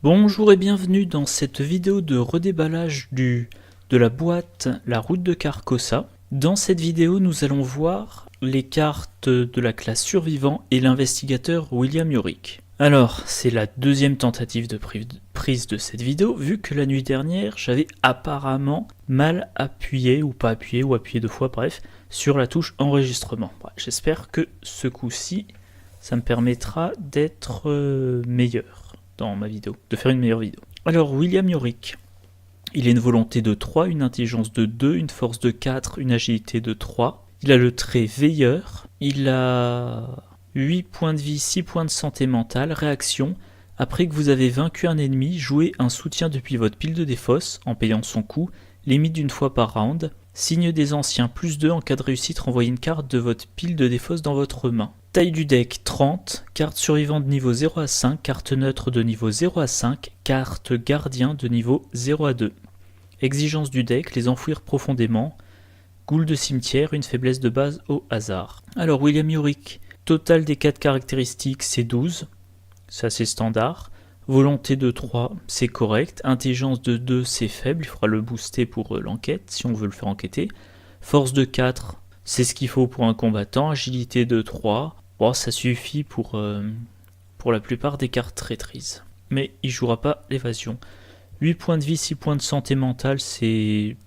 Bonjour et bienvenue dans cette vidéo de redéballage de la boîte La Route de Carcosa. Dans cette vidéo, nous allons voir les cartes de la classe survivant et l'investigateur William Yorick. Alors, c'est la deuxième tentative de prise de cette vidéo, vu que la nuit dernière, j'avais apparemment mal appuyé, ou pas appuyé, ou appuyé deux fois, bref, sur la touche enregistrement. J'espère que ce coup-ci, ça me permettra d'être meilleur dans ma vidéo, de faire une meilleure vidéo. Alors, William Yorick, il a une volonté de 3, une intelligence de 2, une force de 4, une agilité de 3. Il a le trait veilleur, il a 8 points de vie, 6 points de santé mentale, réaction. Après que vous avez vaincu un ennemi, jouez un soutien depuis votre pile de défausse en payant son coût, limite d'une fois par round. Signe des anciens, plus 2, en cas de réussite, renvoyez une carte de votre pile de défausse dans votre main. Taille du deck 30, carte survivante de niveau 0 à 5, carte neutre de niveau 0 à 5, carte gardien de niveau 0 à 2. Exigence du deck, les enfouir profondément, goule de cimetière, une faiblesse de base au hasard. Alors William Yorick, total des 4 caractéristiques c'est 12, c'est assez standard. Volonté de 3 c'est correct, intelligence de 2 c'est faible, il faudra le booster pour l'enquête si on veut le faire enquêter. Force de 4 c'est ce qu'il faut pour un combattant, agilité de 3, bon, ça suffit pour la plupart des cartes traîtrises. Mais il ne jouera pas l'évasion. 8 points de vie, 6 points de santé mentale, c'est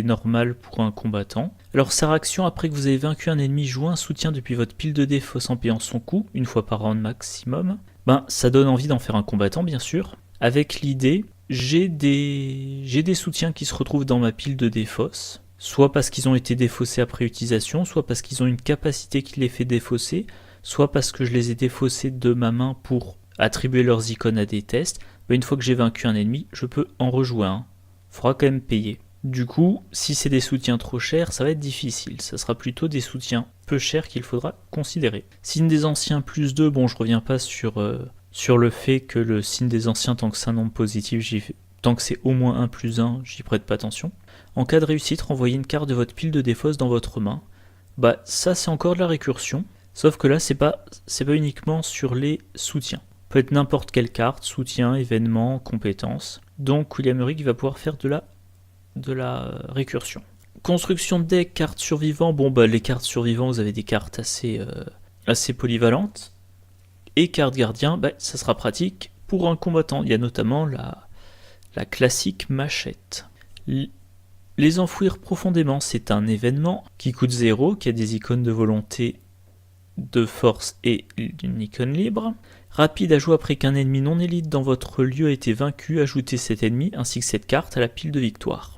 normal pour un combattant. Alors sa réaction, après que vous avez vaincu un ennemi, jouez un soutien depuis votre pile de défausse en payant son coût, une fois par round maximum. Ça donne envie d'en faire un combattant, bien sûr. Avec l'idée, j'ai des soutiens qui se retrouvent dans ma pile de défausse, soit parce qu'ils ont été défaussés après utilisation, soit parce qu'ils ont une capacité qui les fait défausser, soit parce que je les ai défaussés de ma main pour attribuer leurs icônes à des tests. Une fois que j'ai vaincu un ennemi, je peux en rejouer un. Faudra quand même payer. Du coup, si c'est des soutiens trop chers, ça va être difficile. Ça sera plutôt des soutiens peu chers qu'il faudra considérer. Signe des anciens plus 2, bon, je reviens pas sur le fait que le signe des anciens, tant que c'est un nombre positif, tant que c'est au moins 1 plus 1, j'y prête pas attention. En cas de réussite, renvoyez une carte de votre pile de défausse dans votre main. Ça c'est encore de la récursion, sauf que là c'est pas uniquement sur les soutiens. Peut être n'importe quelle carte, soutien, événement, compétence. Donc William Yorick va pouvoir faire de la récursion. Construction de deck, cartes survivants. Les cartes survivants, vous avez des cartes assez polyvalentes. Et carte gardien, ça sera pratique pour un combattant. Il y a notamment la classique machette. Les enfouir profondément, c'est un événement qui coûte 0, qui a des icônes de volonté, de force et une icône libre. Rapide à jouer après qu'un ennemi non élite dans votre lieu a été vaincu, ajoutez cet ennemi ainsi que cette carte à la pile de victoire.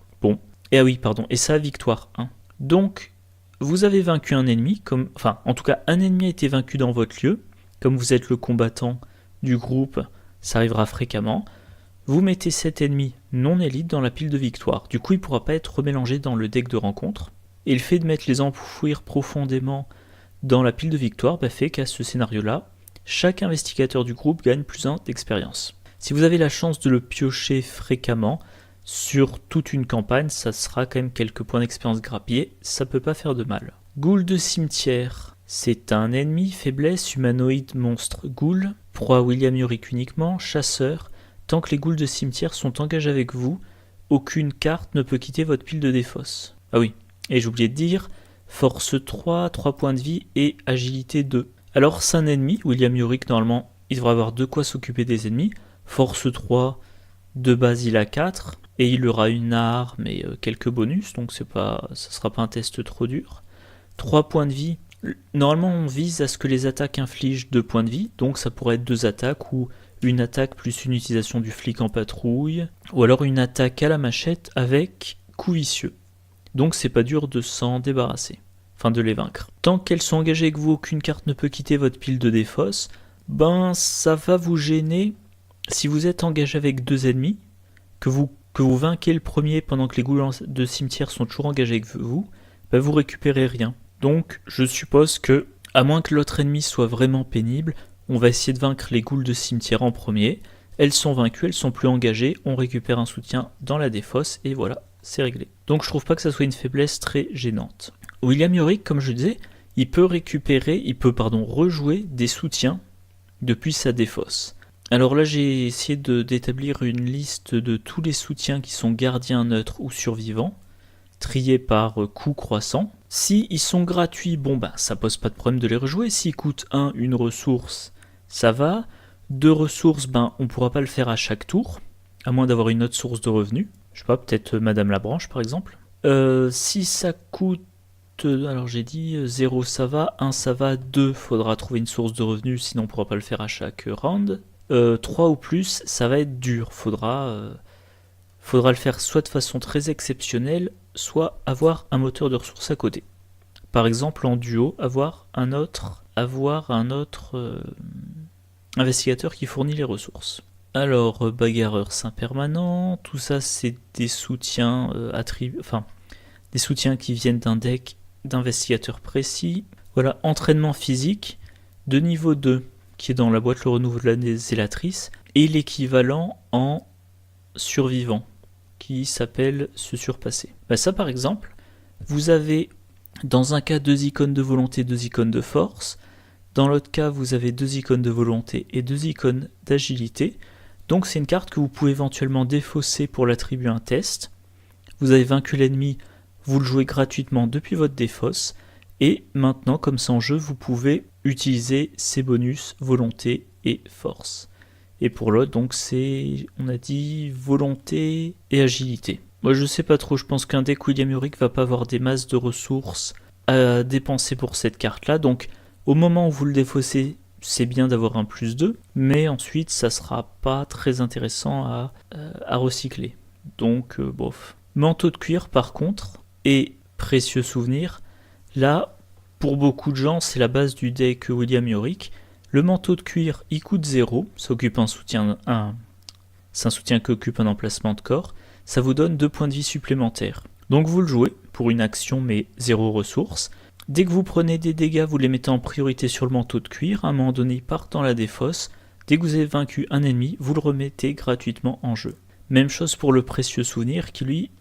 Et ça victoire 1. Donc, vous avez vaincu un ennemi, en tout cas un ennemi a été vaincu dans votre lieu, comme vous êtes le combattant du groupe, ça arrivera fréquemment. Vous mettez cet ennemi non élite dans la pile de victoire, du coup il ne pourra pas être remélangé dans le deck de rencontre. Et le fait de mettre les enfouir profondément dans la pile de victoire fait qu'à ce scénario-là, chaque investigateur du groupe gagne plus 1 d'expérience. Si vous avez la chance de le piocher fréquemment, sur toute une campagne, ça sera quand même quelques points d'expérience grappillés, ça peut pas faire de mal. Goule de cimetière, c'est un ennemi, faiblesse, humanoïde, monstre, goule, proie William Yorick uniquement, chasseur, tant que les ghouls de cimetière sont engagés avec vous, aucune carte ne peut quitter votre pile de défausse. Ah oui, et j'ai oublié de dire, force 3, 3 points de vie et agilité 2. Alors c'est un ennemi, William Yorick normalement il devrait avoir de quoi s'occuper des ennemis. Force 3, de base il a 4, et il aura une arme et quelques bonus, donc ça sera pas un test trop dur. 3 points de vie, normalement on vise à ce que les attaques infligent 2 points de vie, donc ça pourrait être 2 attaques ou une attaque plus une utilisation du flic en patrouille, ou alors une attaque à la machette avec coup vicieux. Donc c'est pas dur de s'en débarrasser, enfin de les vaincre. Tant qu'elles sont engagées avec vous, aucune carte ne peut quitter votre pile de défausse, ça va vous gêner si vous êtes engagé avec 2 ennemis, que vous vainquez le premier pendant que les ghouls de cimetière sont toujours engagés avec vous, vous récupérez rien. Donc je suppose que, à moins que l'autre ennemi soit vraiment pénible, on va essayer de vaincre les ghouls de cimetière en premier. Elles sont vaincues, elles sont plus engagées, on récupère un soutien dans la défausse et voilà, c'est réglé. Donc je trouve pas que ça soit une faiblesse très gênante. William Yorick, comme je disais, il peut rejouer des soutiens depuis sa défausse. Alors là, j'ai essayé d'établir une liste de tous les soutiens qui sont gardiens, neutres ou survivants, triés par coût croissant. Si ils sont gratuits, bon bah ça pose pas de problème de les rejouer. S'ils coûtent une ressource, ça va. 2 ressources, ben on pourra pas le faire à chaque tour, à moins d'avoir une autre source de revenus. Je sais pas, peut-être Madame Labranche par exemple. Si ça coûte, alors j'ai dit 0 ça va, 1 ça va, 2 faudra trouver une source de revenus, sinon on pourra pas le faire à chaque round. 3 ou plus, ça va être dur. Faudra le faire soit de façon très exceptionnelle, soit avoir un moteur de ressources à côté. Par exemple, en duo, avoir un autre investigateur qui fournit les ressources. Alors, bagarreur saint permanent, tout ça c'est des soutiens des soutiens qui viennent d'un deck d'investigateurs précis. Voilà, entraînement physique de niveau 2 qui est dans la boîte le renouveau des zélatrices, et l'équivalent en survivant, qui s'appelle se surpasser. Bah ça par exemple, vous avez dans un cas 2 icônes de volonté, 2 icônes de force, dans l'autre cas vous avez 2 icônes de volonté et 2 icônes d'agilité, donc c'est une carte que vous pouvez éventuellement défausser pour l'attribuer un test. Vous avez vaincu l'ennemi, vous le jouez gratuitement depuis votre défausse, et maintenant comme c'est en jeu, vous pouvez utiliser ces bonus volonté et force. Et pour l'autre, donc c'est, on a dit, volonté et agilité. Moi je sais pas trop, je pense qu'un deck William Yorick va pas avoir des masses de ressources à dépenser pour cette carte là, donc au moment où vous le défaussez, c'est bien d'avoir un plus 2, mais ensuite ça sera pas très intéressant à recycler. Donc bof. Manteau de cuir par contre, et précieux souvenir, là pour beaucoup de gens c'est la base du deck William Yorick. Le manteau de cuir, il coûte 0, ça occupe c'est un soutien qui occupe un emplacement de corps, ça vous donne 2 points de vie supplémentaires. Donc vous le jouez pour une action mais 0 ressources. Dès que vous prenez des dégâts, vous les mettez en priorité sur le manteau de cuir, à un moment donné il part dans la défausse. Dès que vous avez vaincu un ennemi, vous le remettez gratuitement en jeu. Même chose pour le précieux souvenir qui lui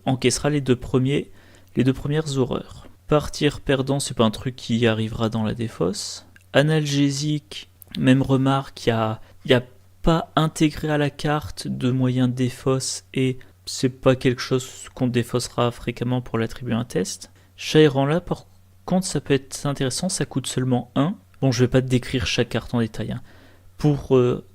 encaissera les deux premières horreurs. Partir perdant, c'est pas un truc qui arrivera dans la défausse. Analgésique, même remarque, il n'y a pas intégré à la carte de moyen de défausse et c'est pas quelque chose qu'on défaussera fréquemment pour l'attribuer un test. Chaéran là, par contre, ça peut être intéressant, ça coûte seulement 1. Bon, je vais pas te décrire chaque carte en détail. Hein.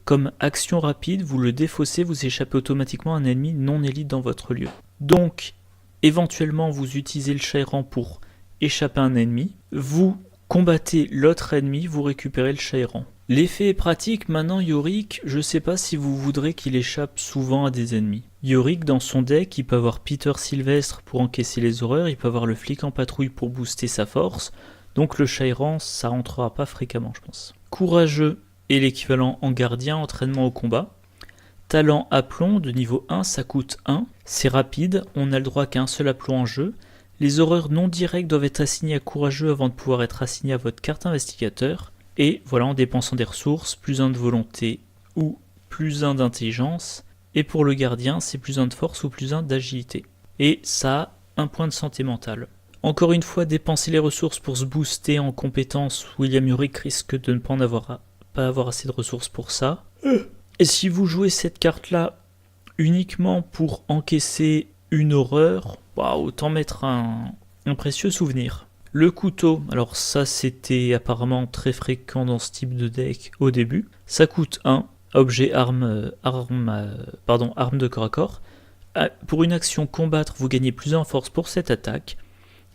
Comme action rapide, vous le défaussez, vous échappez automatiquement à un ennemi non élite dans votre lieu. Donc, éventuellement, vous utilisez le Chaéran pour échapper à un ennemi. Vous combattez l'autre ennemi, vous récupérez le Chaéran. L'effet est pratique, maintenant Yorick, je sais pas si vous voudrez qu'il échappe souvent à des ennemis. Yorick dans son deck, il peut avoir Peter Sylvestre pour encaisser les horreurs, il peut avoir le flic en patrouille pour booster sa force, donc le Chaéran ça rentrera pas fréquemment je pense. Courageux est l'équivalent en gardien, entraînement au combat. Talent aplomb de niveau 1, ça coûte 1, c'est rapide, on n'a le droit qu'à un seul aplomb en jeu. Les horreurs non directes doivent être assignées à courageux avant de pouvoir être assignées à votre carte investigateur. Et voilà, en dépensant des ressources, plus 1 de volonté ou plus 1 d'intelligence. Et pour le gardien, c'est plus 1 de force ou plus 1 d'agilité. Et ça a 1 point de santé mentale. Encore une fois, dépenser les ressources pour se booster en compétences, William Yorick risque de ne pas avoir assez de ressources pour ça. Et si vous jouez cette carte-là uniquement pour encaisser une horreur, autant mettre un précieux souvenir. Le couteau, alors ça c'était apparemment très fréquent dans ce type de deck au début. Ça coûte 1, objet arme de corps à corps. Pour une action combattre, vous gagnez plus 1 en force pour cette attaque.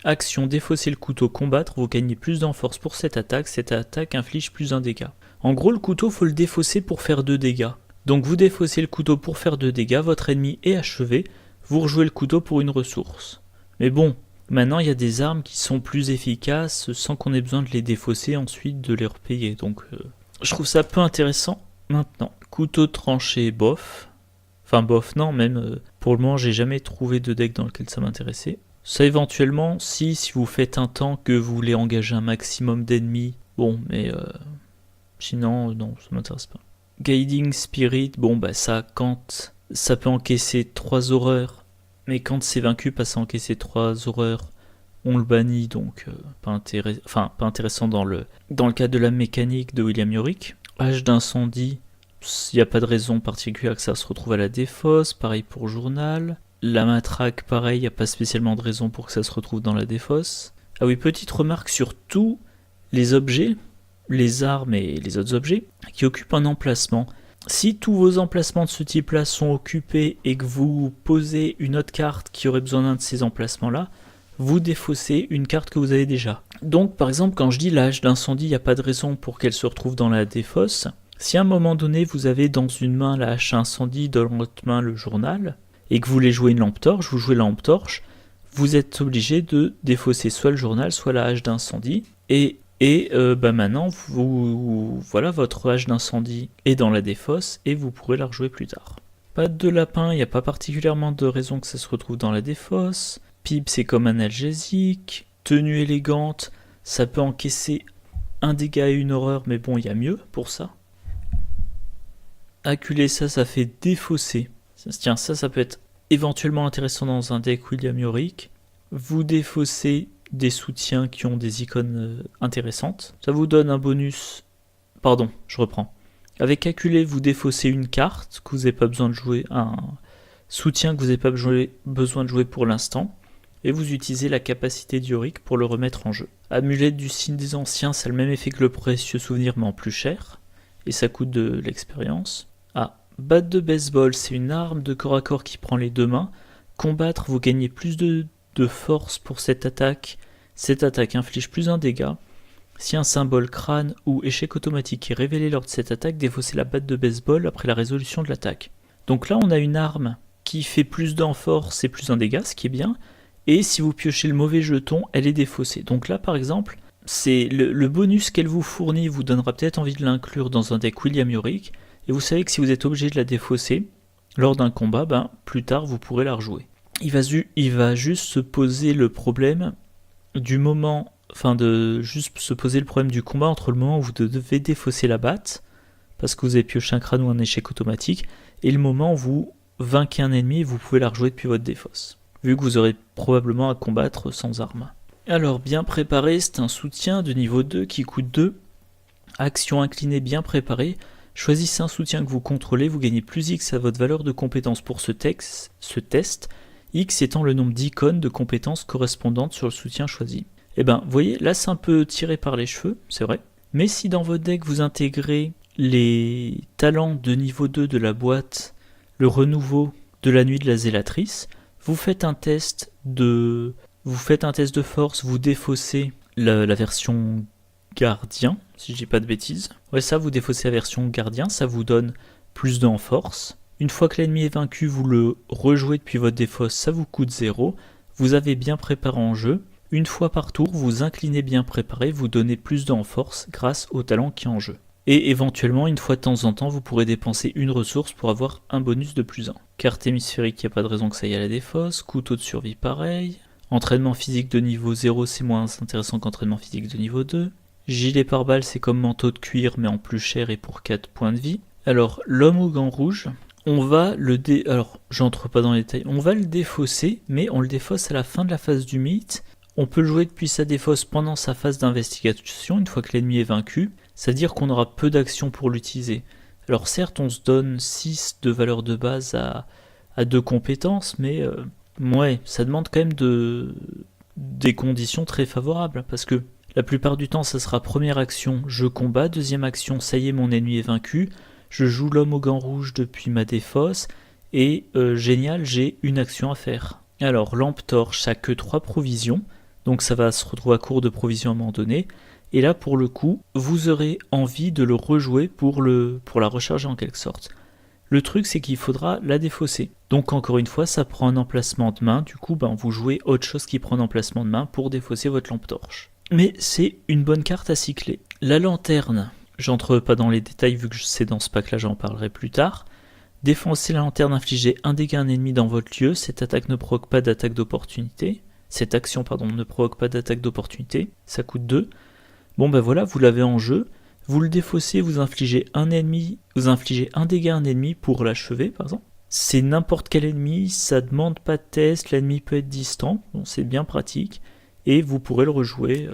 Action défausser le couteau combattre, vous gagnez plus d'1 en force pour cette attaque inflige plus 1 dégât. En gros le couteau faut le défausser pour faire 2 dégâts. Donc vous défaussez le couteau pour faire 2 dégâts, votre ennemi est achevé, vous rejouez le couteau pour une ressource. Mais bon, maintenant il y a des armes qui sont plus efficaces sans qu'on ait besoin de les défausser ensuite de les repayer. Donc je trouve ça peu intéressant maintenant. Couteau tranché bof. Enfin bof non, même pour le moment j'ai jamais trouvé de deck dans lequel ça m'intéressait. Ça éventuellement si vous faites un temps que vous voulez engager un maximum d'ennemis. Bon mais sinon non ça m'intéresse pas. Guiding Spirit, ça quand ça peut encaisser 3 horreurs, mais quand c'est vaincu passe à encaisser 3 horreurs, on le bannit, donc pas intéressant dans le cadre de la mécanique de William Yorick. Hache d'incendie, il n'y a pas de raison particulière que ça se retrouve à la défausse. Pareil pour journal. La matraque, pareil, il n'y a pas spécialement de raison pour que ça se retrouve dans la défausse. Ah oui, petite remarque sur tous les objets, les armes et les autres objets qui occupent un emplacement. Si tous vos emplacements de ce type-là sont occupés et que vous posez une autre carte qui aurait besoin d'un de ces emplacements-là, vous défaussez une carte que vous avez déjà. Donc par exemple, quand je dis la hache d'incendie, il n'y a pas de raison pour qu'elle se retrouve dans la défausse. Si à un moment donné, vous avez dans une main la hache incendie, dans l'autre main le journal, et que vous voulez jouer une lampe torche, vous jouez la lampe torche, vous êtes obligé de défausser soit le journal, soit la hache d'incendie. Et maintenant, voilà, votre hache d'incendie est dans la défausse et vous pourrez la rejouer plus tard. Patte de lapin, il n'y a pas particulièrement de raison que ça se retrouve dans la défausse. Pipe, c'est comme analgésique. Tenue élégante, ça peut encaisser un dégât et une horreur, mais bon, il y a mieux pour ça. Acculé, ça fait défausser. Tiens, ça peut être éventuellement intéressant dans un deck William Yorick. Vous défaussez des soutiens qui ont des icônes intéressantes. Ça vous donne un bonus. Pardon, je reprends. Avec Acculé, vous défaussez une carte que vous n'avez pas besoin de jouer, un soutien que vous n'avez pas besoin de jouer pour l'instant. Et vous utilisez la capacité d'Yorick pour le remettre en jeu. Amulette du signe des anciens, ça a le même effet que le précieux souvenir, mais en plus cher. Et ça coûte de l'expérience. Ah, batte de baseball, c'est une arme de corps à corps qui prend les deux mains. Combattre, vous gagnez plus de force pour cette attaque. Cette attaque inflige plus un dégât. Si un symbole crâne ou échec automatique est révélé lors de cette attaque, défaussez la batte de baseball après la résolution de l'attaque. Donc là, on a une arme qui fait plus d'un force et plus un dégât, ce qui est bien. Et si vous piochez le mauvais jeton, elle est défaussée. Donc là, par exemple, c'est le bonus qu'elle vous fournit vous donnera peut-être envie de l'inclure dans un deck William Yorick. Et vous savez que si vous êtes obligé de la défausser lors d'un combat, plus tard, vous pourrez la rejouer. Il va juste se poser le problème du moment, de juste se poser le problème du combat entre le moment où vous devez défausser la batte, parce que vous avez pioché un crâne ou un échec automatique, et le moment où vous vainquez un ennemi et vous pouvez la rejouer depuis votre défausse, vu que vous aurez probablement à combattre sans arme. Alors, bien préparé, c'est un soutien de niveau 2 qui coûte 2. Action inclinée bien préparée. Choisissez un soutien que vous contrôlez, vous gagnez plus X à votre valeur de compétence pour ce test, X étant le nombre d'icônes de compétences correspondantes sur le soutien choisi. Et vous voyez, là c'est un peu tiré par les cheveux, c'est vrai. Mais si dans votre deck vous intégrez les talents de niveau 2 de la boîte, le renouveau de la nuit de la zélatrice, vous faites un test de force, vous défaussez la version gardien, si je dis pas de bêtises. Ouais, ça, vous défaussez la version gardien, ça vous donne plus de en force. Une fois que l'ennemi est vaincu, vous le rejouez depuis votre défausse, ça vous coûte 0. Vous avez bien préparé en jeu. Une fois par tour, vous inclinez bien préparé, vous donnez plus de en force grâce au talent qui est en jeu. Et éventuellement, une fois de temps en temps, vous pourrez dépenser une ressource pour avoir un bonus de plus 1. Carte hémisphérique, il n'y a pas de raison que ça aille à la défausse. Couteau de survie, pareil. Entraînement physique de niveau 0, c'est moins intéressant qu'entraînement physique de niveau 2. Gilet pare-balles, c'est comme manteau de cuir, mais en plus cher et pour 4 points de vie. Alors, l'homme aux gants rouges, on va alors, j'entre pas dans les détails, on va le défausser, mais on le défausse à la fin de la phase du mythe. On peut le jouer depuis sa défausse pendant sa phase d'investigation, une fois que l'ennemi est vaincu, c'est-à-dire qu'on aura peu d'actions pour l'utiliser. Alors certes, on se donne 6 de valeur de base à 2 compétences, mais ouais, ça demande quand même des conditions très favorables, parce que la plupart du temps, ça sera première action, je combats, deuxième action, ça y est, mon ennemi est vaincu, je joue l'homme aux gants rouges depuis ma défausse, et génial, j'ai une action à faire. Alors, lampe torche, ça n'a que 3 provisions, donc ça va se retrouver à court de provisions à un moment donné, et là, pour le coup, vous aurez envie de le rejouer pour la recharger en quelque sorte. Le truc, c'est qu'il faudra la défausser. Donc encore une fois, ça prend un emplacement de main, du coup, vous jouez autre chose qui prend un emplacement de main pour défausser votre lampe torche. Mais c'est une bonne carte à cycler. La lanterne, j'entre pas dans les détails vu que c'est dans ce pack-là, j'en parlerai plus tard. Défoncer la lanterne, infliger un dégât à un ennemi dans votre lieu, cette attaque ne provoque pas d'attaque d'opportunité. Cette action, ne provoque pas d'attaque d'opportunité, ça coûte 2. Bon voilà, vous l'avez en jeu, vous le défaussez, vous infligez un dégât à un ennemi pour l'achever par exemple. C'est n'importe quel ennemi, ça demande pas de test, l'ennemi peut être distant, donc c'est bien pratique, et vous pourrez le rejouer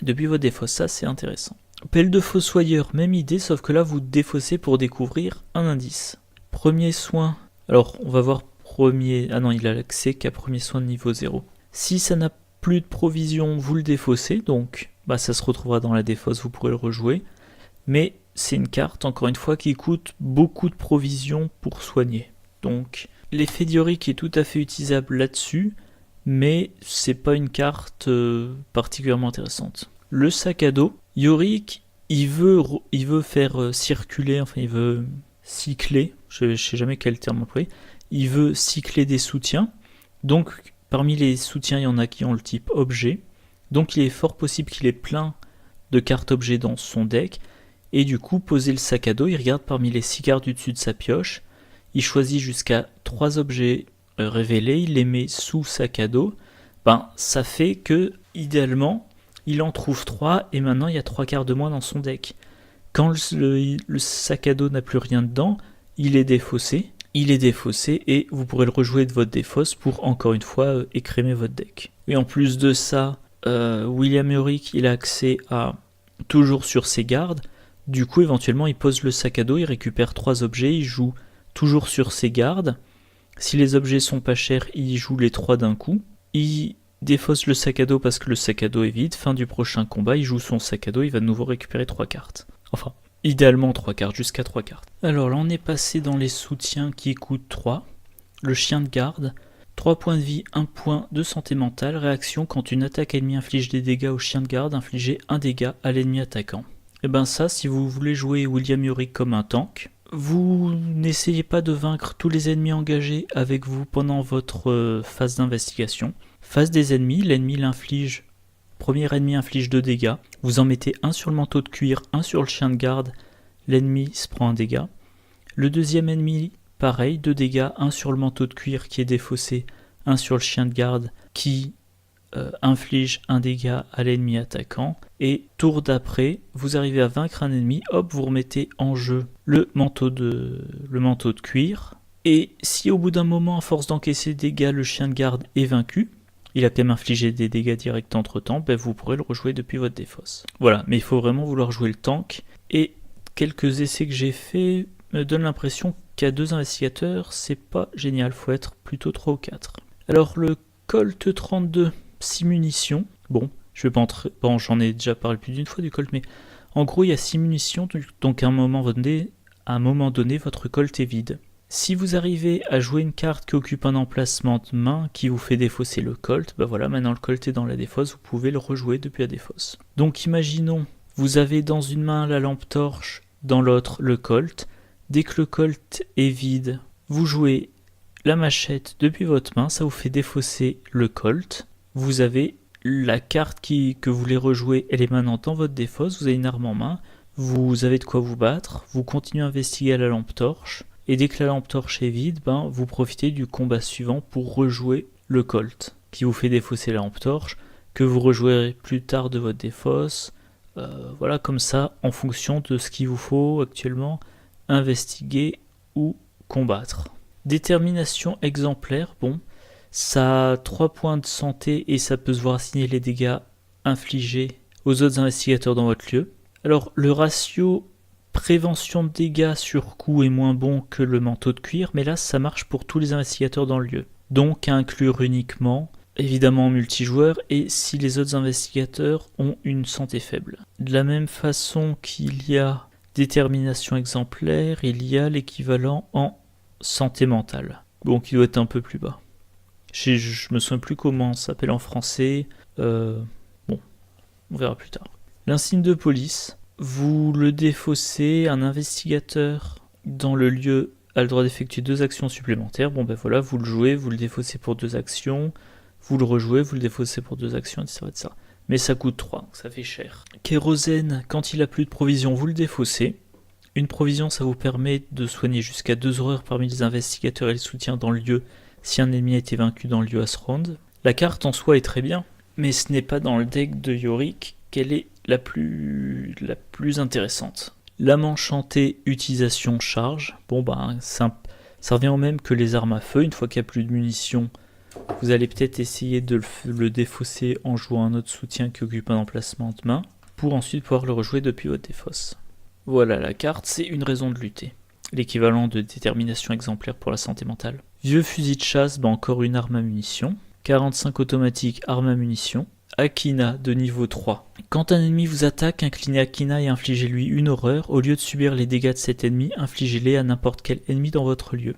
depuis votre défausse, ça c'est intéressant. Pelle de fossoyeur, même idée, sauf que là vous défaussez pour découvrir un indice. Premier soin, alors on va voir premier, ah non il a l'accès qu'à premier soin de niveau 0. Si ça n'a plus de provision, vous le défaussez, donc ça se retrouvera dans la défausse, vous pourrez le rejouer. Mais c'est une carte, encore une fois, qui coûte beaucoup de provisions pour soigner. Donc l'effet d'Yorick est tout à fait utilisable là-dessus, mais c'est pas une carte particulièrement intéressante. Le sac à dos, Yorick, il veut faire circuler, enfin il veut cycler, je sais jamais quel terme employer, il veut cycler des soutiens. Donc parmi les soutiens, il y en a qui ont le type objet. Donc il est fort possible qu'il ait plein de cartes objets dans son deck. Et du coup, poser le sac à dos, il regarde parmi les 6 cartes du dessus de sa pioche. Il choisit jusqu'à 3 objets révélés, il les met sous sac à dos. Ça fait que, idéalement, il en trouve 3 et maintenant il y a 3 cartes de moins dans son deck. Quand le sac à dos n'a plus rien dedans, il est défaussé. Et vous pourrez le rejouer de votre défausse pour encore une fois écrémer votre deck. Et en plus de ça, William Yorick, il a accès à toujours sur ses gardes. Du coup, éventuellement, il pose le sac à dos, il récupère 3 objets, il joue toujours sur ses gardes. Si les objets sont pas chers, il joue les 3 d'un coup. Il défausse le sac à dos parce que le sac à dos est vide. Fin du prochain combat, il joue son sac à dos, il va de nouveau récupérer 3 cartes. Enfin, idéalement 3 cartes, jusqu'à 3 cartes. Alors là, on est passé dans les soutiens qui coûtent 3. Le chien de garde, 3 points de vie, 1 point de santé mentale. Réaction, quand une attaque ennemie inflige des dégâts au chien de garde, infligez 1 dégât à l'ennemi attaquant. Et ça, si vous voulez jouer William Yorick comme un tank, vous n'essayez pas de vaincre tous les ennemis engagés avec vous pendant votre phase d'investigation. Phase des ennemis, l'ennemi l'inflige, premier ennemi inflige 2 dégâts. Vous en mettez un sur le manteau de cuir, un sur le chien de garde, l'ennemi se prend un dégât. Le deuxième ennemi, pareil, 2 dégâts, un sur le manteau de cuir qui est défaussé, un sur le chien de garde qui inflige un dégât à l'ennemi attaquant. Et tour d'après, vous arrivez à vaincre un ennemi, hop, vous remettez en jeu le manteau de cuir. Et si au bout d'un moment, à force d'encaisser des dégâts, le chien de garde est vaincu, il a quand même infligé des dégâts directs entre temps, vous pourrez le rejouer depuis votre défausse. Voilà, mais il faut vraiment vouloir jouer le tank. Et quelques essais que j'ai fait me donnent l'impression qu'à 2 investigateurs, c'est pas génial, faut être plutôt 3 ou 4. Alors le Colt 32, 6 munitions, bon, je vais pas entrer, bon, j'en ai déjà parlé plus d'une fois du Colt, mais en gros il y a 6 munitions, donc à un moment donné, votre Colt est vide. Si vous arrivez à jouer une carte qui occupe un emplacement de main qui vous fait défausser le Colt, voilà, maintenant le Colt est dans la défausse, vous pouvez le rejouer depuis la défausse. Donc imaginons, vous avez dans une main la lampe torche, dans l'autre le Colt. Dès que le Colt est vide, vous jouez la machette depuis votre main, ça vous fait défausser le Colt. Vous avez la carte que vous voulez rejouer, elle est maintenant dans votre défausse, vous avez une arme en main, vous avez de quoi vous battre, vous continuez à investiguer à la lampe torche, et dès que la lampe torche est vide, vous profitez du combat suivant pour rejouer le Colt, qui vous fait défausser la lampe torche, que vous rejouerez plus tard de votre défausse, voilà, comme ça, en fonction de ce qu'il vous faut actuellement, investiguer ou combattre. Détermination exemplaire, bon, ça a 3 points de santé et ça peut se voir assigner les dégâts infligés aux autres investigateurs dans votre lieu. Alors le ratio prévention de dégâts sur coup est moins bon que le manteau de cuir, mais là ça marche pour tous les investigateurs dans le lieu. Donc à inclure uniquement, évidemment en multijoueur, et si les autres investigateurs ont une santé faible. De la même façon qu'il y a détermination exemplaire, il y a l'équivalent en santé mentale. Bon, qui doit être un peu plus bas. Je me souviens plus comment ça s'appelle en français. Bon, on verra plus tard. L'insigne de police, vous le défaussez, un investigateur dans le lieu a le droit d'effectuer 2 actions supplémentaires. Bon voilà, vous le jouez, vous le défaussez pour 2 actions, vous le rejouez, vous le défaussez pour 2 actions, etc. Mais ça coûte 3, donc ça fait cher. Kérosène, quand il a plus de provisions, vous le défaussez. Une provision, ça vous permet de soigner jusqu'à 2 horreurs parmi les investigateurs et les soutiens dans le lieu si un ennemi a été vaincu dans le lieu à ce round. La carte en soi est très bien, mais ce n'est pas dans le deck de Yorick qu'elle est la plus intéressante. Lame enchantée, utilisation charge. Bon ça revient au même que les armes à feu. Une fois qu'il n'y a plus de munitions, vous allez peut-être essayer de le défausser en jouant un autre soutien qui occupe un emplacement de main. pour ensuite pouvoir le rejouer depuis votre défausse. Voilà, la carte, c'est une raison de lutter. L'équivalent de détermination exemplaire pour la santé mentale. Vieux fusil de chasse, encore une arme à munitions. 45 automatique, arme à munitions. Akina de niveau 3. Quand un ennemi vous attaque, inclinez Akina et infligez-lui une horreur. Au lieu de subir les dégâts de cet ennemi, infligez-les à n'importe quel ennemi dans votre lieu.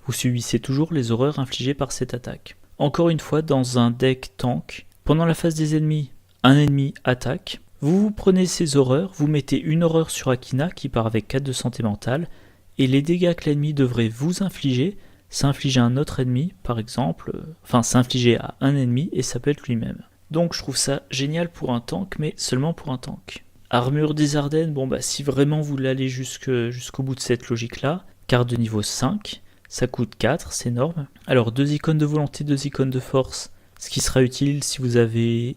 Vous subissez toujours les horreurs infligées par cette attaque. Encore une fois, dans un deck tank, pendant la phase des ennemis, un ennemi attaque. Vous prenez ces horreurs, vous mettez une horreur sur Akina qui part avec 4 de santé mentale, et les dégâts que l'ennemi devrait vous infliger, s'infliger à un autre ennemi, par exemple, s'infliger à un ennemi, et ça peut être lui-même. Donc je trouve ça génial pour un tank, mais seulement pour un tank. Armure des Ardennes, si vraiment vous voulez aller jusqu'au bout de cette logique-là, carte de niveau 5, ça coûte 4, c'est énorme. Alors 2 icônes de volonté, 2 icônes de force, ce qui sera utile si vous avez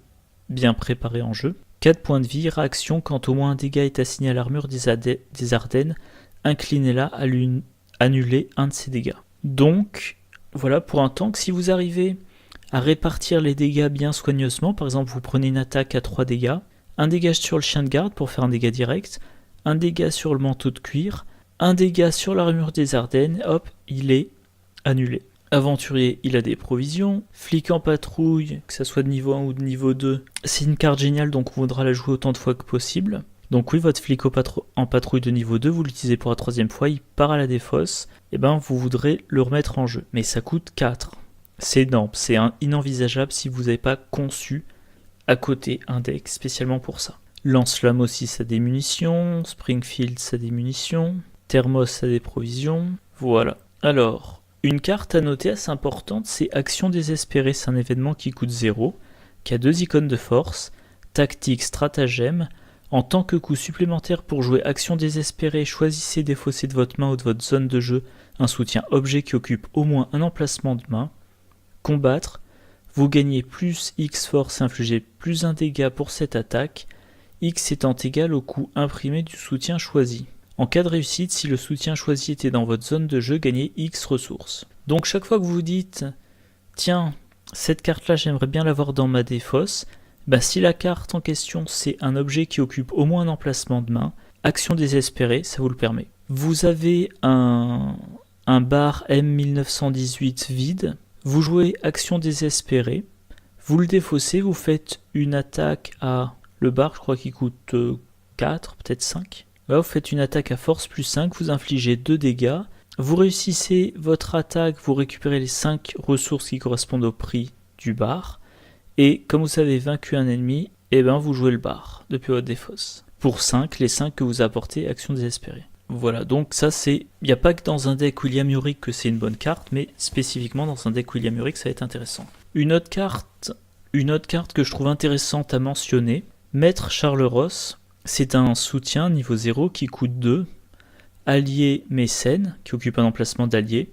bien préparé en jeu. 4 points de vie, réaction, quand au moins un dégât est assigné à l'armure des Ardennes, inclinez-la à annuler un de ces dégâts. Donc, voilà pour un tank, si vous arrivez à répartir les dégâts bien soigneusement, par exemple vous prenez une attaque à 3 dégâts, un dégât sur le chien de garde pour faire un dégât direct, un dégât sur le manteau de cuir, un dégât sur l'armure des Ardennes, hop, il est annulé. Aventurier, il a des provisions. Flic en patrouille, que ça soit de niveau 1 ou de niveau 2, c'est une carte géniale, donc on voudra la jouer autant de fois que possible. Donc oui, votre flic en patrouille de niveau 2, vous l'utilisez pour la 3e fois, il part à la défausse, et vous voudrez le remettre en jeu. Mais ça coûte 4. C'est énorme, c'est inenvisageable si vous n'avez pas conçu à côté un deck spécialement pour ça. Lance-flamme aussi, ça a des munitions. Springfield, ça a des munitions. Thermos, ça a des provisions. Voilà. Alors, une carte à noter assez importante, c'est Action désespérée. C'est un événement qui coûte 0, qui a 2 icônes de force, tactique, stratagème. En tant que coût supplémentaire pour jouer Action désespérée, choisissez défausser de votre main ou de votre zone de jeu un soutien objet qui occupe au moins un emplacement de main. Combattre, vous gagnez plus X force et infligez plus un dégât pour cette attaque, X étant égal au coût imprimé du soutien choisi. En cas de réussite, si le soutien choisi était dans votre zone de jeu, gagnez X ressources. Donc chaque fois que vous vous dites, tiens, cette carte-là j'aimerais bien l'avoir dans ma défausse, si la carte en question c'est un objet qui occupe au moins un emplacement de main, Action désespérée, ça vous le permet. Vous avez un bar M1918 vide, vous jouez Action désespérée, vous le défaussez, vous faites une attaque à le bar, je crois qu'il coûte 4, peut-être 5. Là, vous faites une attaque à force plus 5, vous infligez 2 dégâts. Vous réussissez votre attaque, vous récupérez les 5 ressources qui correspondent au prix du bar. Et comme vous avez vaincu un ennemi, vous jouez le bar depuis votre défausse. Pour 5, les 5 que vous apportez, Action désespérée. Voilà, donc ça c'est... Il n'y a pas que dans un deck William Yorick que c'est une bonne carte, mais spécifiquement dans un deck William Yorick ça va être intéressant. Une autre carte que je trouve intéressante à mentionner, Maître Charles Ross, c'est un soutien niveau 0 qui coûte 2, allié mécène, qui occupe un emplacement d'allié.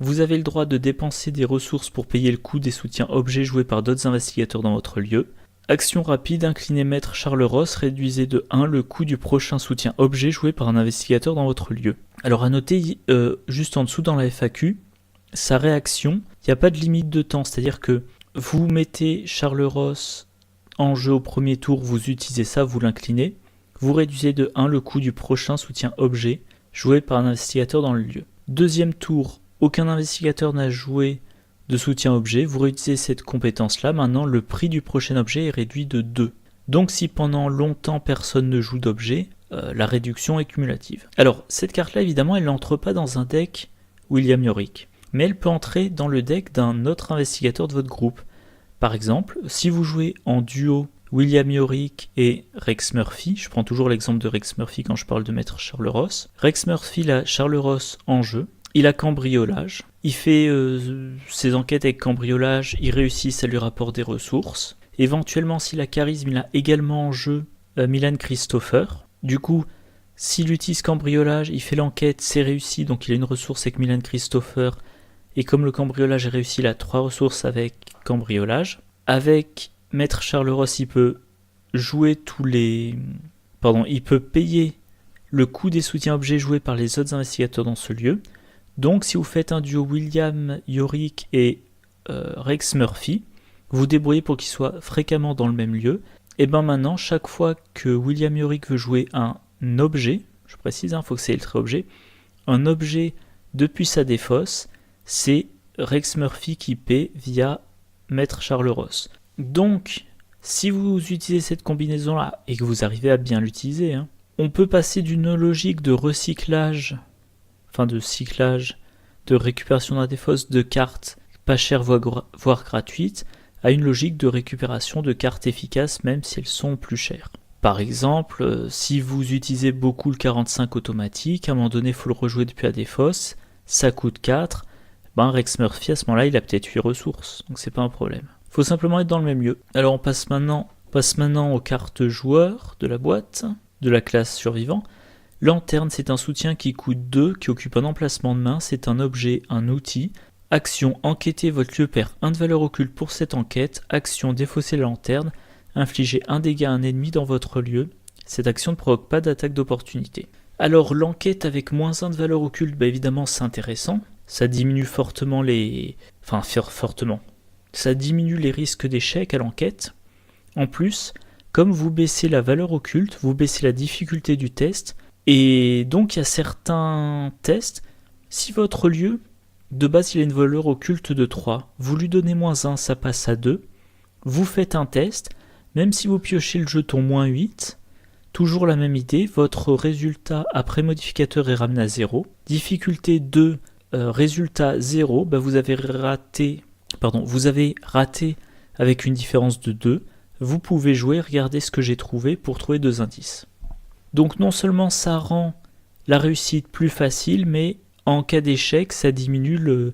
Vous avez le droit de dépenser des ressources pour payer le coût des soutiens objets joués par d'autres investigateurs dans votre lieu. Action rapide, inclinez Maître Charles Ross, réduisez de 1 le coût du prochain soutien objet joué par un investigateur dans votre lieu. Alors à noter, juste en dessous dans la FAQ, sa réaction, il n'y a pas de limite de temps, c'est-à-dire que vous mettez Charles Ross en jeu au premier tour, vous utilisez ça, vous l'inclinez, vous réduisez de 1 le coût du prochain soutien objet joué par un investigateur dans le lieu. Deuxième tour, aucun investigateur n'a joué de soutien objet, vous réutilisez cette compétence-là, maintenant le prix du prochain objet est réduit de 2. Donc si pendant longtemps personne ne joue d'objet, la réduction est cumulative. Alors cette carte-là évidemment elle n'entre pas dans un deck William Yorick, mais elle peut entrer dans le deck d'un autre investigateur de votre groupe. Par exemple, si vous jouez en duo William Yorick et Rex Murphy, je prends toujours l'exemple de Rex Murphy quand je parle de Maître Charles Ross. Rex Murphy a Charles Ross en jeu, il a cambriolage, il fait ses enquêtes avec cambriolage, il réussit, ça lui rapporte des ressources. Éventuellement, s'il a charisme, il a également en jeu Milan Christopher. Du coup, s'il utilise cambriolage, il fait l'enquête, c'est réussi, donc il a une ressource avec Milan Christopher. Et comme le cambriolage est réussi, il a 3 ressources avec cambriolage. Avec Maître Charles Ross, il peut il peut payer le coût des soutiens objets joués par les autres investigateurs dans ce lieu. Donc si vous faites un duo William Yorick et Rex Murphy, vous débrouillez pour qu'ils soient fréquemment dans le même lieu, Et ben maintenant, chaque fois que William Yorick veut jouer un objet, je précise, il faut que c'est le trait objet, un objet depuis sa défausse, c'est Rex Murphy qui paie via Maître Charles Ross. Donc, si vous utilisez cette combinaison-là et que vous arrivez à bien l'utiliser, on peut passer d'une logique de recyclage, de récupération de la défausse de cartes pas chères voire gratuites, à une logique de récupération de cartes efficaces même si elles sont plus chères. Par exemple, si vous utilisez beaucoup le 45 automatique, à un moment donné il faut le rejouer depuis la défausse, ça coûte 4, Rex Murphy à ce moment-là il a peut-être 8 ressources, donc c'est pas un problème. Il faut simplement être dans le même lieu. Alors on passe maintenant aux cartes joueurs de la boîte, de la classe survivant. Lanterne, c'est un soutien qui coûte 2, qui occupe un emplacement de main, c'est un objet, un outil. Action, enquêter, votre lieu perd 1 de valeur occulte pour cette enquête. Action, défausser la lanterne, infliger 1 dégât à un ennemi dans votre lieu. Cette action ne provoque pas d'attaque d'opportunité. Alors l'enquête avec -1 de valeur occulte, évidemment c'est intéressant. Ça diminue fortement ça diminue les risques d'échec à l'enquête. En plus, comme vous baissez la valeur occulte, vous baissez la difficulté du test. Et donc il y a certains tests, si votre lieu, de base il a une valeur occulte de 3, vous lui donnez -1, ça passe à 2. Vous faites un test, même si vous piochez le jeton -8, toujours la même idée, votre résultat après modificateur est ramené à 0. Difficulté 2, résultat 0, vous avez raté avec une différence de 2. Vous pouvez jouer, regardez ce que j'ai trouvé pour trouver 2 indices. Donc non seulement ça rend la réussite plus facile, mais en cas d'échec, ça diminue le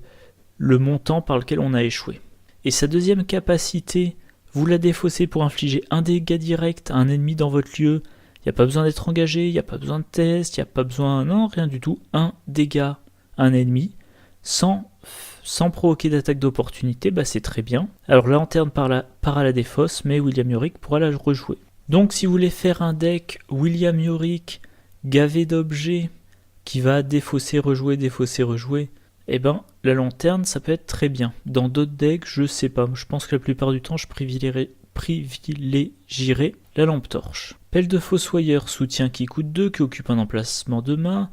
montant par lequel on a échoué. Et sa deuxième capacité, vous la défaussez pour infliger un dégât direct à un ennemi dans votre lieu. Il n'y a pas besoin d'être engagé, il n'y a pas besoin de test, il n'y a pas besoin... Non, rien du tout. Un dégât à un ennemi, sans provoquer d'attaque d'opportunité, c'est très bien. Alors la lanterne part à la défausse, mais William Yorick pourra la rejouer. Donc si vous voulez faire un deck William Yorick gavé d'objets qui va défausser, rejouer, la lanterne ça peut être très bien. Dans d'autres decks, je sais pas, je pense que la plupart du temps je privilégierai la lampe torche. Pelle de fossoyeur, soutien qui coûte 2, qui occupe un emplacement de main.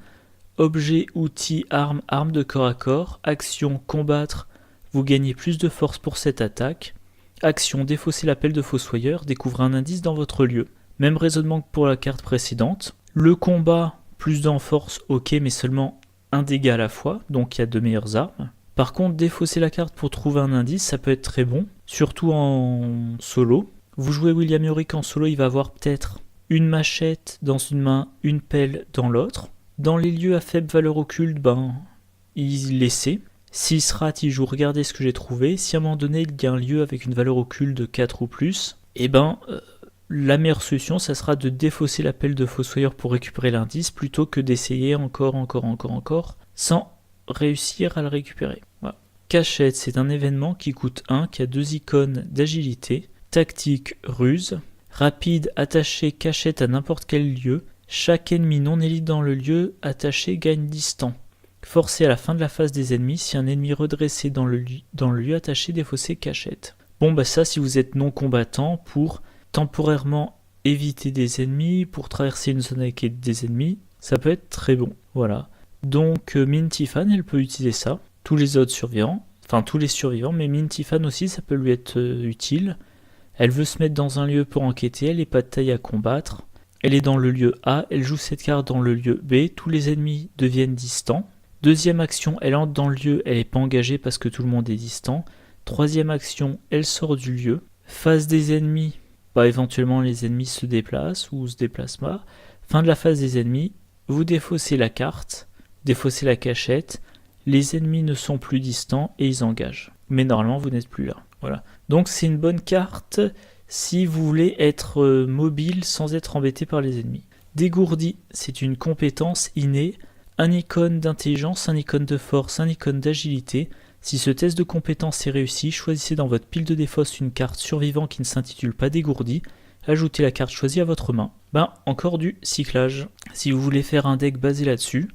Objet, outil, arme de corps à corps. Action, combattre, vous gagnez plus de force pour cette attaque. Action, défausser la pelle de fossoyeur, découvrez un indice dans votre lieu. Même raisonnement que pour la carte précédente. Le combat, plus d'en force, ok, mais seulement un dégât à la fois, donc il y a 2 meilleures armes. Par contre, défausser la carte pour trouver un indice, ça peut être très bon, surtout en solo. Vous jouez William Yorick en solo, il va avoir peut-être une machette dans une main, une pelle dans l'autre. Dans les lieux à faible valeur occulte, il laissait. S'il se rate, il joue, regardez ce que j'ai trouvé. Si à un moment donné, il y a un lieu avec une valeur occulte de 4 ou plus, la meilleure solution, ça sera de défausser la pelle de fossoyeur pour récupérer l'indice, plutôt que d'essayer encore, sans réussir à le récupérer. Voilà. Cachette, c'est un événement qui coûte 1, qui a 2 icônes d'agilité. Tactique, ruse. Rapide, attaché, cachette à n'importe quel lieu. Chaque ennemi non élite dans le lieu attaché gagne 10 temps. Forcé à la fin de la phase des ennemis, si un ennemi redressé dans le lieu attaché, défaussé, cachette. Ça, si vous êtes non combattant, pour temporairement éviter des ennemis, pour traverser une zone avec des ennemis, ça peut être très bon. Voilà. Donc Mintifan, elle peut utiliser ça. Tous les survivants, mais Mintifan aussi, ça peut lui être utile. Elle veut se mettre dans un lieu pour enquêter, elle n'est pas de taille à combattre. Elle est dans le lieu A, elle joue cette carte dans le lieu B, tous les ennemis deviennent distants. Deuxième action, elle entre dans le lieu, elle n'est pas engagée parce que tout le monde est distant. Troisième action, elle sort du lieu. Phase des ennemis, éventuellement les ennemis se déplacent ou se déplacent pas. Fin de la phase des ennemis, vous défaussez la carte, défaussez la cachette, les ennemis ne sont plus distants et ils engagent. Mais normalement vous n'êtes plus là. Voilà. Donc c'est une bonne carte si vous voulez être mobile sans être embêté par les ennemis. Dégourdi, c'est une compétence innée. Un icône d'intelligence, un icône de force, un icône d'agilité. Si ce test de compétence est réussi, choisissez dans votre pile de défausse une carte survivant qui ne s'intitule pas dégourdi. Ajoutez la carte choisie à votre main. Encore du cyclage. Si vous voulez faire un deck basé là-dessus,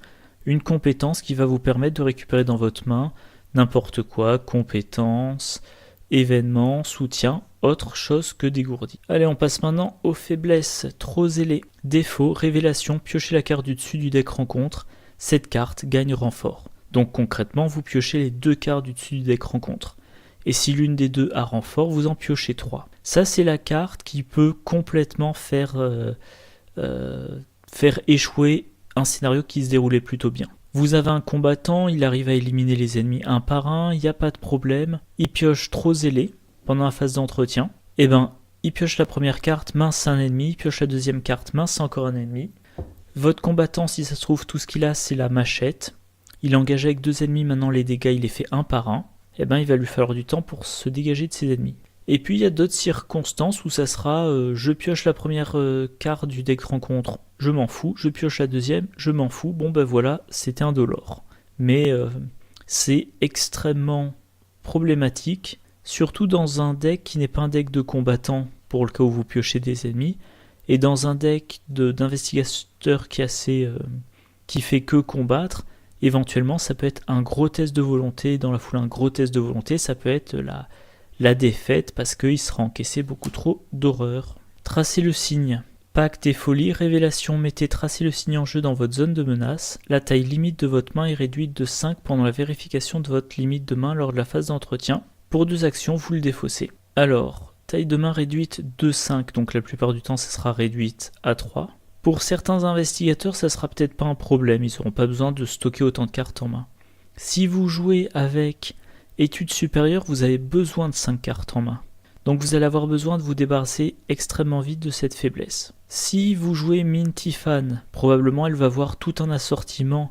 une compétence qui va vous permettre de récupérer dans votre main n'importe quoi, compétence, événement, soutien. autre chose que dégourdi. Allez, on passe maintenant aux faiblesses. Trop zélé. Défaut, révélation, piochez la carte du dessus du deck rencontre. Cette carte gagne renfort. Donc concrètement, vous piochez les 2 cartes du dessus du deck rencontre. Et si l'une des deux a renfort, vous en piochez 3. Ça, c'est la carte qui peut complètement faire échouer un scénario qui se déroulait plutôt bien. Vous avez un combattant, il arrive à éliminer les ennemis un par un, il n'y a pas de problème. Il pioche trop zélé pendant la phase d'entretien. Et ben, il pioche la première carte, mince, un ennemi. Il pioche la deuxième carte, mince, encore un ennemi. Votre combattant, si ça se trouve, tout ce qu'il a, c'est la machette. Il est engagé avec 2 ennemis, maintenant les dégâts, il les fait un par un. Et ben, il va lui falloir du temps pour se dégager de ses ennemis. Et puis il y a d'autres circonstances où ça sera je pioche la première carte du deck rencontre, je m'en fous, je pioche la deuxième, je m'en fous, bon ben voilà, c'était indolore. Mais c'est extrêmement problématique, surtout dans un deck qui n'est pas un deck de combattants pour le cas où vous piochez des ennemis, et dans un deck d'investigateur qui fait que combattre. Éventuellement ça peut être un gros test de volonté, dans la foulée un gros test de volonté, ça peut être la défaite parce qu'il sera encaissé beaucoup trop d'horreur. Tracez le signe. Pacte et folie, révélation, mettez tracez le signe en jeu dans votre zone de menace. La taille limite de votre main est réduite de 5 pendant la vérification de votre limite de main lors de la phase d'entretien. Pour 2 actions, vous le défaussez. Alors, taille de main réduite de 5, donc la plupart du temps ça sera réduite à 3. Pour certains investigateurs, ça sera peut-être pas un problème, ils n'auront pas besoin de stocker autant de cartes en main. Si vous jouez avec études supérieures, vous avez besoin de 5 cartes en main. Donc vous allez avoir besoin de vous débarrasser extrêmement vite de cette faiblesse. Si vous jouez Minty-Fan, probablement elle va avoir tout un assortiment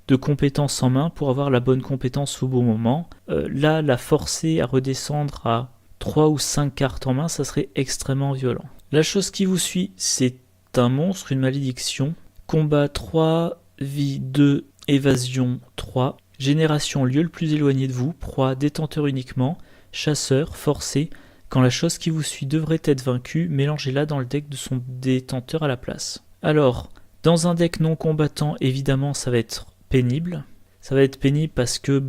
de compétences en main pour avoir la bonne compétence au bon moment. Là, la forcer à redescendre à 3 ou 5 cartes en main, ça serait extrêmement violent. La chose qui vous suit, c'est un monstre, une malédiction. Combat 3, vie 2, évasion 3. Génération, lieu le plus éloigné de vous, proie, détenteur uniquement, chasseur, forcé. Quand la chose qui vous suit devrait être vaincue, mélangez-la dans le deck de son détenteur à la place. Alors, dans un deck non combattant, évidemment, ça va être pénible. Ça va être pénible parce que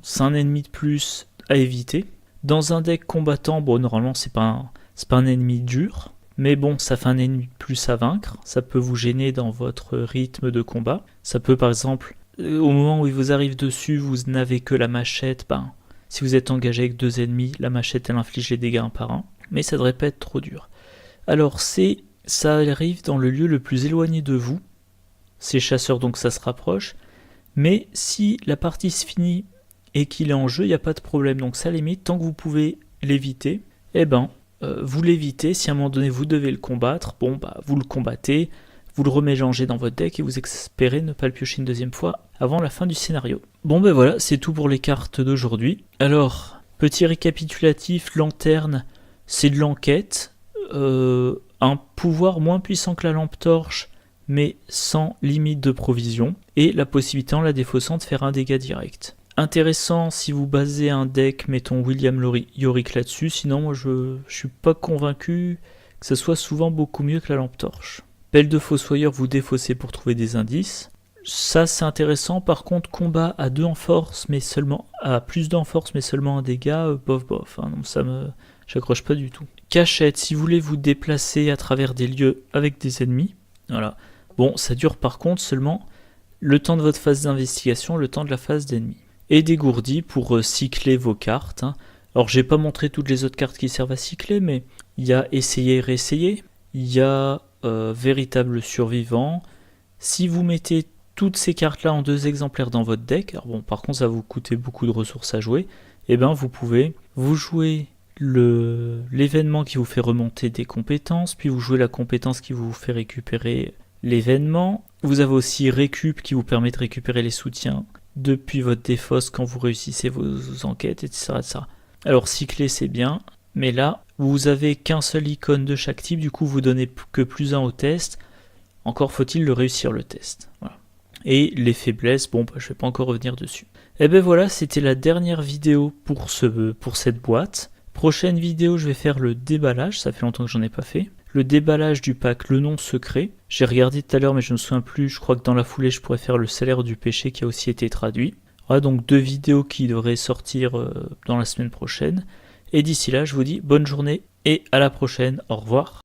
c'est un ennemi de plus à éviter. Dans un deck combattant, bon, normalement, c'est pas un ennemi dur. Mais bon, ça fait un ennemi de plus à vaincre. Ça peut vous gêner dans votre rythme de combat. Ça peut, par exemple, au moment où il vous arrive dessus, vous n'avez que la machette, si vous êtes engagé avec 2 ennemis, la machette elle inflige les dégâts un par un, mais ça devrait pas être trop dur. Alors ça arrive dans le lieu le plus éloigné de vous, c'est chasseur donc ça se rapproche, mais si la partie se finit et qu'il est en jeu, il n'y a pas de problème, donc ça limite, tant que vous pouvez l'éviter, vous l'évitez, si à un moment donné vous devez le combattre, vous le combattez, vous le remélangez dans votre deck et vous espérez ne pas le piocher une deuxième fois avant la fin du scénario. Bon voilà, c'est tout pour les cartes d'aujourd'hui. Alors, petit récapitulatif, lanterne, c'est de l'enquête, un pouvoir moins puissant que la lampe torche, mais sans limite de provision, et la possibilité en la défaussant de faire un dégât direct. Intéressant si vous basez un deck, mettons William Yorick là-dessus, sinon moi je suis pas convaincu que ce soit souvent beaucoup mieux que la lampe torche. Pelle de fossoyeur, vous défaussez pour trouver des indices. Ça c'est intéressant, par contre combat à 2 en force, mais seulement à plus d'1 en force, mais seulement un dégât, bof, non, j'accroche pas du tout. Cachette, si vous voulez vous déplacer à travers des lieux avec des ennemis, voilà. Bon, ça dure par contre seulement le temps de votre phase d'investigation, le temps de la phase d'ennemi. Et dégourdi pour cycler vos cartes. Alors j'ai pas montré toutes les autres cartes qui servent à cycler, mais il y a essayer et réessayer, il y a véritable survivant. Si vous mettez toutes ces cartes là en 2 exemplaires dans votre deck, alors bon par contre ça va vous coûter beaucoup de ressources à jouer, et vous pouvez vous jouer l'événement qui vous fait remonter des compétences, puis vous jouez la compétence qui vous fait récupérer l'événement. Vous avez aussi récup qui vous permet de récupérer les soutiens depuis votre défausse quand vous réussissez vos enquêtes, etc. Alors cycler c'est bien, mais là vous avez qu'un seul icône de chaque type, du coup vous donnez que +1 au test, encore faut-il le réussir le test. Voilà. Et les faiblesses, je vais pas encore revenir dessus. Et voilà, c'était la dernière vidéo pour cette boîte. Prochaine vidéo, je vais faire le déballage, ça fait longtemps que j'en ai pas fait. Le déballage du pack Le Nom Secret. J'ai regardé tout à l'heure mais je ne me souviens plus, je crois que dans la foulée je pourrais faire le Salaire du Péché qui a aussi été traduit. Voilà donc 2 vidéos qui devraient sortir dans la semaine prochaine. Et d'ici là, je vous dis bonne journée et à la prochaine. Au revoir.